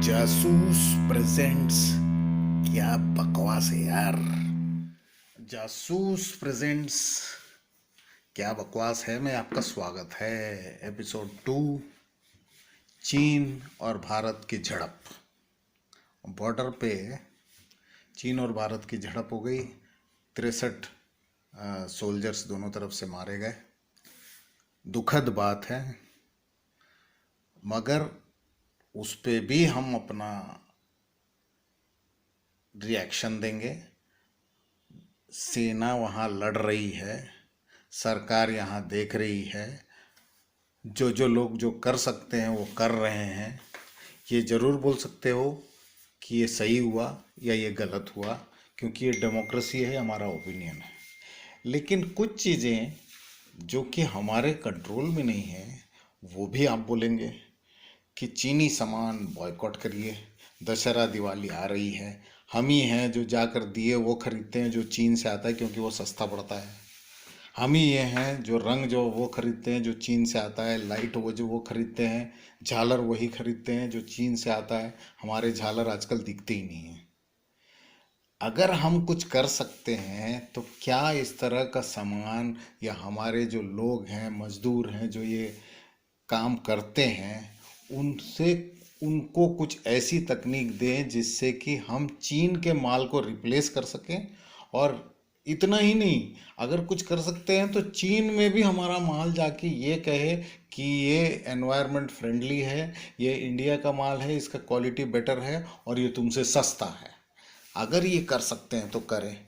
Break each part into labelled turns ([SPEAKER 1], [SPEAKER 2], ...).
[SPEAKER 1] जासूस प्रेजेंट्स। क्या बकवास है यार। जासूस प्रेजेंट्स। क्या बकवास है में आपका स्वागत है। एपिसोड 2। चीन और भारत की झड़प। बॉर्डर पे चीन और भारत की झड़प हो गई। 63 सोल्जर्स दोनों तरफ से मारे गए। दुखद बात है, मगर उस पे भी हम अपना रिएक्शन देंगे। सेना वहाँ लड़ रही है, सरकार यहाँ देख रही है। जो जो लोग जो कर सकते हैं वो कर रहे हैं। ये ज़रूर बोल सकते हो कि ये सही हुआ या ये गलत हुआ, क्योंकि ये डेमोक्रेसी है, हमारा ओपिनियन है। लेकिन कुछ चीज़ें जो कि हमारे कंट्रोल में नहीं है वो भी आप बोलेंगे कि चीनी सामान बॉयकॉट करिए। दशहरा दिवाली आ रही है, हम ही हैं जो जाकर दिए वो खरीदते हैं जो चीन से आता है, क्योंकि वो सस्ता पड़ता है। हम ही ये हैं जो रंग जो वो खरीदते हैं जो चीन से आता है। लाइट वो खरीदते हैं। झालर वही खरीदते हैं जो चीन से आता है। हमारे झालर आजकल दिखते ही नहीं हैं। अगर हम कुछ कर सकते हैं तो क्या इस तरह का सामान, या हमारे जो लोग हैं, मजदूर हैं जो ये काम करते हैं, उनसे उनको कुछ ऐसी तकनीक दें जिससे कि हम चीन के माल को रिप्लेस कर सकें। और इतना ही नहीं, अगर कुछ कर सकते हैं तो चीन में भी हमारा माल जाके ये कहे कि ये एनवायरनमेंट फ्रेंडली है, ये इंडिया का माल है, इसका क्वालिटी बेटर है और ये तुमसे सस्ता है। अगर ये कर सकते हैं तो करें।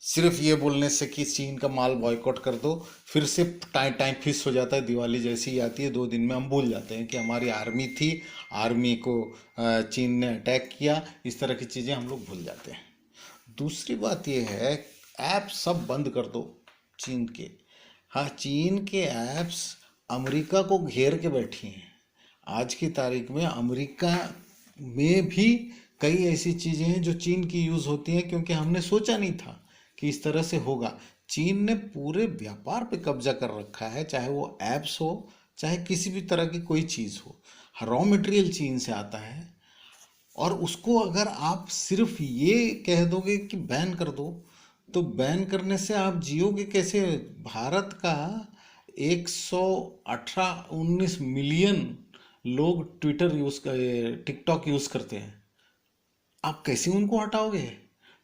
[SPEAKER 1] सिर्फ ये बोलने से कि चीन का माल बॉयकॉट कर दो, फिर से टाइम टाइम फिक्स हो जाता है। दिवाली जैसी ही आती है 2 दिन में हम भूल जाते हैं कि हमारी आर्मी थी, आर्मी को चीन ने अटैक किया। इस तरह की चीज़ें हम लोग भूल जाते हैं। दूसरी बात ये है, ऐप सब बंद कर दो चीन के। हाँ, चीन के ऐप्स अमेरिका को घेर के बैठी हैं। आज की तारीख में अमेरिका में भी कई ऐसी चीज़ें हैं जो चीन की यूज़ होती हैं, क्योंकि हमने सोचा नहीं था कि इस तरह से होगा। चीन ने पूरे व्यापार पे कब्जा कर रखा है, चाहे वो ऐप्स हो, चाहे किसी भी तरह की कोई चीज़ हो। रॉ मटेरियल चीन से आता है, और उसको अगर आप सिर्फ ये कह दोगे कि बैन कर दो, तो बैन करने से आप जियोगे कैसे? भारत का 118-19 मिलियन लोग ट्विटर यूज़ टिकटॉक यूज़ करते हैं। आप कैसे उनको हटाओगे?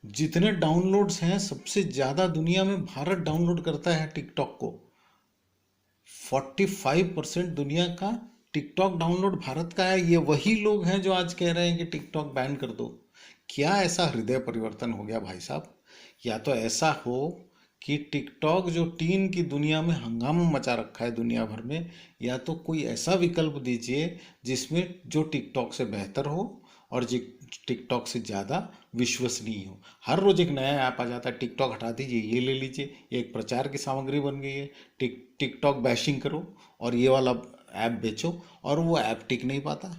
[SPEAKER 1] जितने डाउनलोड्स हैं, सबसे ज़्यादा दुनिया में भारत डाउनलोड करता है टिकटॉक को। 45% दुनिया का टिकटॉक डाउनलोड भारत का है। ये वही लोग हैं जो आज कह रहे हैं कि टिकटॉक बैन कर दो। क्या ऐसा हृदय परिवर्तन हो गया भाई साहब? या तो ऐसा हो कि टिकटॉक जो टीन की दुनिया में हंगामा मचा रखा है दुनिया भर में, या तो कोई ऐसा विकल्प दीजिए जिसमें जो टिकटॉक से बेहतर हो और जो टिकटॉक से ज़्यादा विश्वसनीय हो। हर रोज़ एक नया ऐप आ जाता है, टिकटॉक हटा दीजिए, ये ले लीजिए, ये एक प्रचार की सामग्री बन गई है। टिकटॉक बैशिंग करो और ये वाला ऐप बेचो, और वो ऐप टिक नहीं पाता।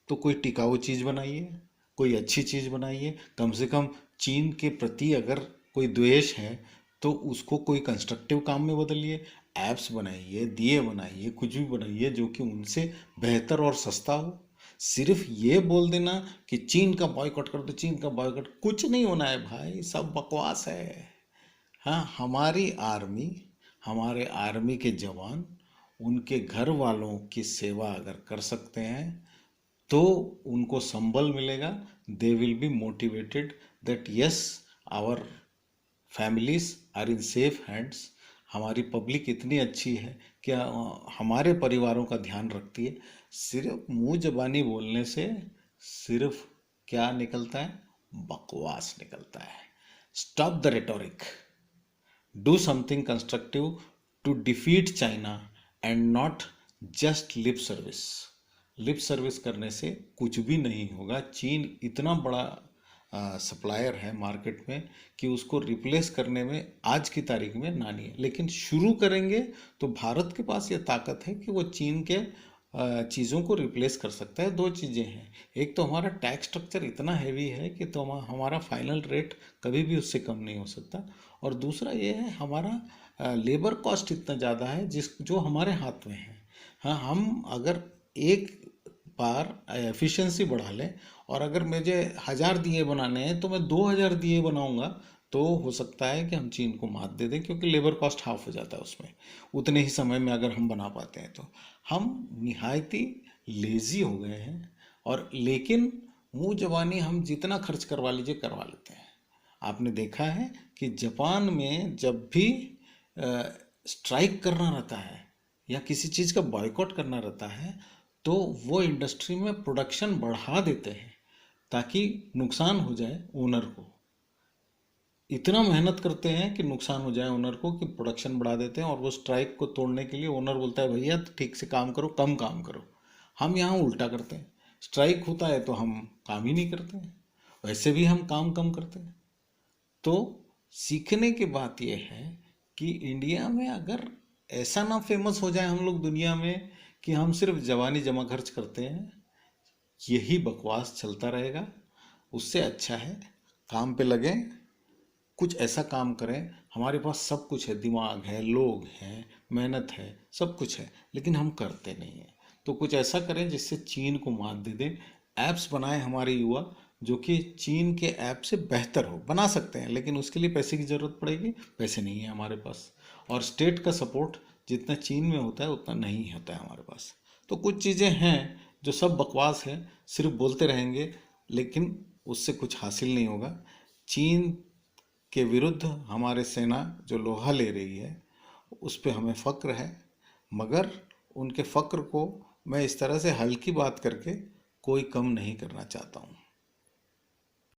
[SPEAKER 1] तो कोई टिकाऊ चीज़ बनाइए, कोई अच्छी चीज़ बनाइए। कम से कम चीन के प्रति अगर कोई द्वेष है तो उसको कोई कंस्ट्रक्टिव काम में बदलिए। ऐप्स बनाइए, दिए बनाइए, कुछ भी बनाइए जो कि उनसे बेहतर और सस्ता हो। सिर्फ ये बोल देना कि चीन का बॉयकॉट कर दो, चीन का बॉयकॉट, कुछ नहीं होना है भाई, सब बकवास है। हाँ, हमारे आर्मी के जवान उनके घर वालों की सेवा अगर कर सकते हैं तो उनको संबल मिलेगा। They will be motivated that yes, our families are in safe hands. हमारी पब्लिक इतनी अच्छी है कि हमारे परिवारों का ध्यान रखती है। सिर्फ मुंह जबानी बोलने से सिर्फ क्या निकलता है? बकवास निकलता है। Stop the rhetoric, do something constructive to defeat China and not just lip service. Lip service करने से कुछ भी नहीं होगा। चीन इतना बड़ा सप्लायर है मार्केट में कि उसको रिप्लेस करने में आज की तारीख में नानी है। लेकिन शुरू करेंगे तो भारत के पास ये ताकत है कि वो चीन के चीज़ों को रिप्लेस कर सकता है। दो चीज़ें हैं, एक तो हमारा टैक्स स्ट्रक्चर इतना हैवी है कि तो हमारा फाइनल रेट कभी भी उससे कम नहीं हो सकता, और दूसरा ये है हमारा लेबर कॉस्ट इतना ज़्यादा है जो हमारे हाथ में है। हाँ, हम अगर एक बार एफिशिएंसी बढ़ा लें, और अगर मुझे 1000 दिए बनाने हैं तो मैं 2000 दिए बनाऊंगा, तो हो सकता है कि हम चीन को मात दे दें, क्योंकि लेबर कॉस्ट हाफ हो जाता है उसमें, उतने ही समय में अगर हम बना पाते हैं तो। हम निहायती लेज़ी हो गए हैं, और लेकिन मुंह जबानी हम जितना खर्च करवा लीजिए करवा लेते हैं। आपने देखा है कि जापान में जब भी स्ट्राइक करना रहता है या किसी चीज़ का बॉयकॉट करना रहता है, तो वो इंडस्ट्री में प्रोडक्शन बढ़ा देते हैं ताकि नुकसान हो जाए ओनर को। इतना मेहनत करते हैं कि नुकसान हो जाए ओनर को, कि प्रोडक्शन बढ़ा देते हैं, और वो स्ट्राइक को तोड़ने के लिए ओनर बोलता है भैया ठीक से काम करो, कम काम करो। हम यहाँ उल्टा करते हैं, स्ट्राइक होता है तो हम काम ही नहीं करते हैं, वैसे भी हम काम कम करते हैं। तो सीखने की बात यह है कि इंडिया में अगर ऐसा ना फेमस हो जाए हम लोग दुनिया में कि हम सिर्फ जवानी जमा खर्च करते हैं, यही बकवास चलता रहेगा, उससे अच्छा है काम पे लगें, कुछ ऐसा काम करें। हमारे पास सब कुछ है, दिमाग है, लोग हैं, मेहनत है, सब कुछ है, लेकिन हम करते नहीं हैं। तो कुछ ऐसा करें जिससे चीन को मात दे दें। ऐप्स बनाएं हमारे युवा, जो कि चीन के ऐप से बेहतर हो। बना सकते हैं, लेकिन उसके लिए पैसे की ज़रूरत पड़ेगी, पैसे नहीं है हमारे पास, और स्टेट का सपोर्ट जितना चीन में होता है उतना नहीं होता है हमारे पास। तो कुछ चीज़ें हैं जो सब बकवास है, सिर्फ बोलते रहेंगे, लेकिन उससे कुछ हासिल नहीं होगा। चीन के विरुद्ध हमारे सेना जो लोहा ले रही है, उस पे हमें फ़क्र है, मगर उनके फ़क्र को मैं इस तरह से हल्की बात करके कोई कम नहीं करना चाहता हूँ।